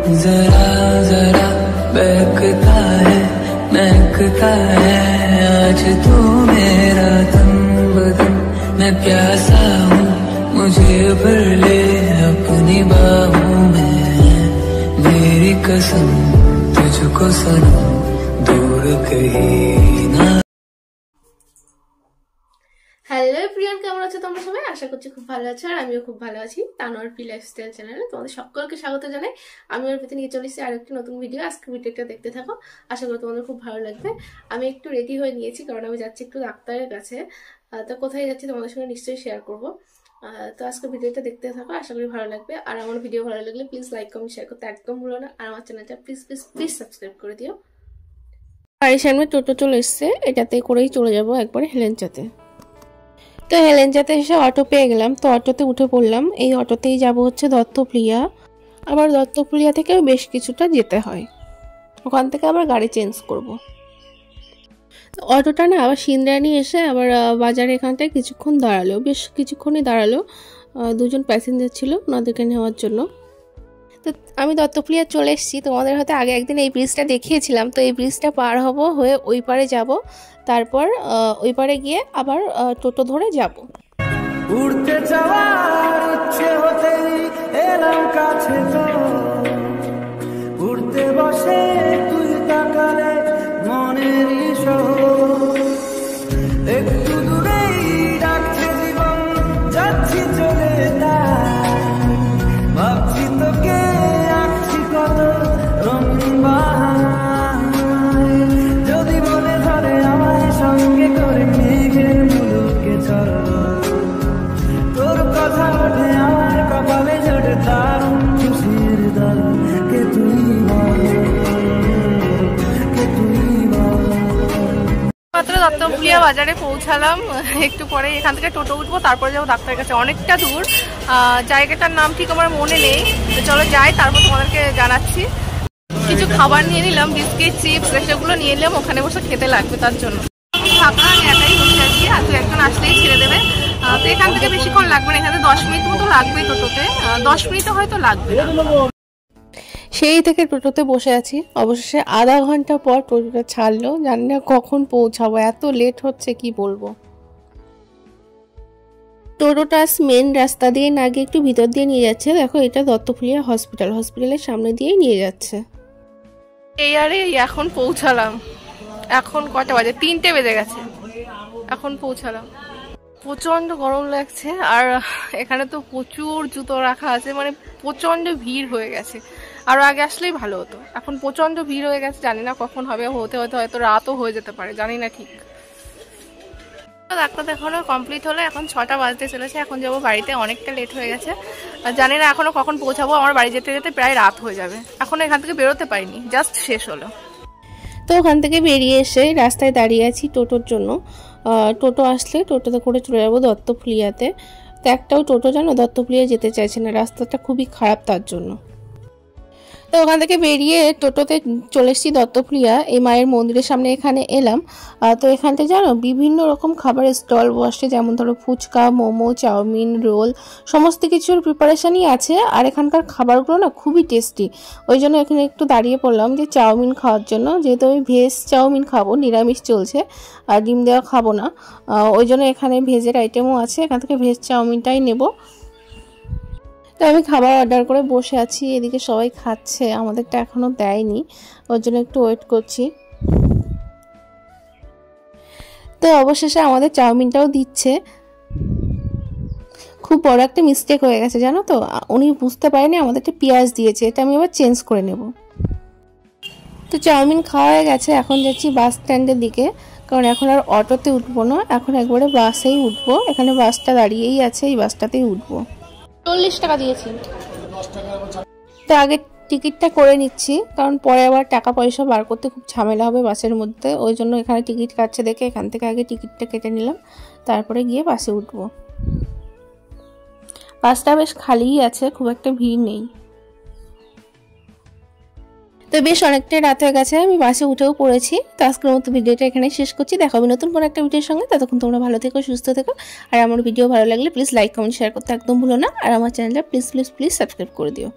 जरा जरा बहकता है महकता है आज तू मेरा तन बदन, मैं प्यासा हूँ मुझे भर ले अपनी बाहों में, मेरी कसम तुझको सनम दूर कहीं ना। হ্যালো এভরিওয়ান, কেমন আছো তোমরা সবাই? আশা করছি খুব ভালো আছো, আর আমিও খুব ভালো আছি। তানোয়ার পি লাইফস্টাইল চ্যানেলে তোমাদের সকলকে স্বাগত জানাই। আমি ওর ভিতরে নিয়ে চলে এসেছি আর একটি নতুন ভিডিও। আজকে ভিডিওটা দেখতে থাকো, আশা করি তোমাদের খুব ভালো লাগবে। আমি একটু রেডি হয়ে নিয়েছি কারণ আমি যাচ্ছি একটু ডাক্তারের কাছে। তো কোথায় যাচ্ছি তোমাদের সঙ্গে নিশ্চয়ই শেয়ার করবো। তো আজকে ভিডিওটা দেখতে থাকো, আশা করি ভালো লাগবে। আর আমার ভিডিও ভালো লাগলে প্লিজ লাইক কমেন্ট শেয়ার করতে একদম ভুলো না, আর আমার চ্যানেলটা প্লিজ প্লিজ প্লিজ সাবস্ক্রাইব করে দিও। বাড়ির সামনে টোটো চলে এসছে, এটাতে করেই চলে যাবো একবারে হেলেঞ্চাতে। তো হেলেঞ্চাতে এসে অটো পেয়ে গেলাম, তো অটোতে উঠে পড়লাম। এই অটোতেই যাব হচ্ছে দত্তপ্রিয়া। আবার দত্তপ্রিয়া থেকেও বেশ কিছুটা যেতে হয়, ওখান থেকে আবার গাড়ি চেঞ্জ করব। অটোটা না আবার সিন্দ্রানি এসে আবার বাজারে এখানটায় কিছুক্ষণ দাঁড়ালো, বেশ কিছুক্ষণই দাঁড়ালো। দুজন প্যাসেঞ্জার ছিল, ওনাদেরকে নেওয়ার জন্য। তো আমি দত্তপ্রিয়া চলে এসেছি। তোমাদের হয়তো আগে একদিন এই ব্রিজটা দেখিয়েছিলাম। তো এই ব্রিজটা পার হব, হয়ে ওই পারে যাব, তারপর ওই পারে গিয়ে আবার টোটো ধরে যাব। উড়তে যাওয়ার ইচ্ছে হতেই এলাম কাছে, তো উড়তে বসে তুই তাকালে মনের একটু দূরেই ডাকছে জীবন, যাচ্ছি চলে ভাবছি তোকে আঁকছি কত রঙিন বাহার, যদি বলে ধরে আমায় সঙ্গে করে মেঘের মুলুকে চল, তোর কথা ওঠে আমার কপালে জোটে দারুণ খুশির দল, কে তুই বল, কে তুই বল। মাত্র দত্তপ্রিয়া বাজারে পৌঁছালাম, একটু পরে এখান থেকে টোটো উঠবো, তারপরে যাবো ডাক্তারের কাছে। অনেকটা দূর, জায়গাটার নাম ঠিক আমার মনে নেই। তো চলো যাই, তারপর তোমাদেরকে জানাচ্ছি। কিছু খাবার নিয়ে নিলাম, বিস্কিট চিপস এসবগুলো নিয়ে নিলাম, ওখানে বসে খেতে লাগবে তার জন্য। ভাবলাম আমি একাই বসে আছি, আর দু একজন আসলেই ছেড়ে দেবে। তো এখান থেকে বেশিক্ষণ লাগবে না, এখানে 10 মিনিট মতো লাগবে টোটোতে, 10 মিনিটও হয়তো লাগবে। সেই থেকে টোটোতে বসে আছি, অবশেষে আধা ঘন্টা পর টোটোটা ছাড়লো। জানি না কখন পৌঁছাবো, এত লেট হচ্ছে কি বলবো। টোটোটা মেন রাস্তা দিয়ে না গিয়ে একটু ভিতর দিয়ে নিয়ে যাচ্ছে। দেখো এটা দত্তপ্রিয়া হসপিটাল, হসপিটালের সামনে দিয়েই নিয়ে যাচ্ছে। এই আরে এখন পৌঁছালাম। এখন কটা বাজে? 3টে বেজে গেছে, এখন পৌঁছালাম। প্রচন্ড গরম লাগছে, আর এখানে তো প্রচুর জুতো রাখা আছে, মানে প্রচন্ড ভিড় হয়ে গেছে। আরো আগে আসলেই ভালো হতো, এখন প্রচন্ড ভিড় হয়ে গেছে। জানি না কখন হবে, হতে হতে হয়তো রাতও হয়ে যেতে পারে, জানি না ঠিক। ডাক্তার দেখানো কমপ্লিট হলো, এখন 6টা বাজতে চলেছে। এখন যাবো বাড়িতে, অনেকটা লেট হয়ে গেছে। জানি না এখনো কখন পৌঁছাবো, আমার বাড়ি যেতে যেতে প্রায় রাত হয়ে যাবে। এখনো এখান থেকে বেরোতে পারিনি, জাস্ট শেষ হলো। তো ওখান থেকে বেরিয়ে এসে রাস্তায় দাঁড়িয়ে আছি টোটোর জন্য। টোটো আসলে টোটোতে করে চলে যাবো দত্তপ্রিয়াতে। তো একটাও টোটো জানো দত্তপ্রিয়া যেতে চাইছে না, রাস্তাটা খুবই খারাপ তার জন্য। তো ওখান থেকে বেরিয়ে টোটোতে চলে এসেছি দত্তপ্রিয়া, এই মায়ের মন্দিরের সামনে এখানে এলাম। তো এখানটা জানো বিভিন্ন রকম খাবারের স্টল বসে, যেমন ধরো ফুচকা, মোমো, চাউমিন, রোল, সমস্ত কিছুর প্রিপারেশনই আছে। আর এখানকার খাবারগুলো না খুবই টেস্টি, ওই জন্য এখানে একটু দাঁড়িয়ে পড়লাম যে চাউমিন খাওয়ার জন্য। যেহেতু আমি ভেজ চাউমিন খাবো, নিরামিষ চলছে, আর ডিম দেওয়া খাবো না, ওই জন্য এখানে ভেজের আইটেমও আছে, এখান থেকে ভেজ চাউমিনটাই নেব। তো আমি খাবার অর্ডার করে বসে আছি, এদিকে সবাই খাচ্ছে, আমাদেরটা এখনো দেয়নি, ওর জন্য একটু ওয়েট করছি। তো অবশেষে আমাদের চাউমিনটাও দিচ্ছে। খুব বড় একটা মিস্টেক হয়ে গেছে জানো তো, উনি বুঝতে পারেনি আমাদেরটা পেঁয়াজ দিয়েছে, এটা আমি আবার চেঞ্জ করে নেব। তো চাউমিন খাওয়া হয়ে গেছে, এখন যাচ্ছি বাস স্ট্যান্ডের দিকে, কারণ এখন আর অটোতে উঠবো না, এখন একবারে বাসেই উঠবো। এখানে বাসটা দাঁড়িয়েই আছে, এই বাসটাতেই উঠবো। 40 টাকা দিয়েছি। তো আগে টিকিটটা করে নিচ্ছি, কারণ পরে আবার টাকা পয়সা বার করতে খুব ঝামেলা হবে বাসের মধ্যে, ওই জন্য এখানে টিকিট কাটছে দেখে এখান থেকে আগে টিকিটটা কেটে নিলাম, তারপরে গিয়ে বাসে উঠবো। বাসটা বেশ খালিই আছে, খুব একটা ভিড় নেই। তো বেশ অনেকটাই রাত হয়ে গেছে, আমি বাসে উঠেও পড়েছি। তো আজকের মতো ভিডিওটা এখানে শেষ করছি, দেখা হবে নতুন কোনো একটা ভিডিওর সঙ্গে। ততক্ষণ তোমরা ভালো থেকো, সুস্থ থেকো, আর আমার ভিডিও ভালো লাগলে প্লিজ লাইক কমেন্ট শেয়ার করতে একদম ভুলো না, আর আমার চ্যানেলটা প্লিজ প্লিজ প্লিজ সাবস্ক্রাইব করে দিও।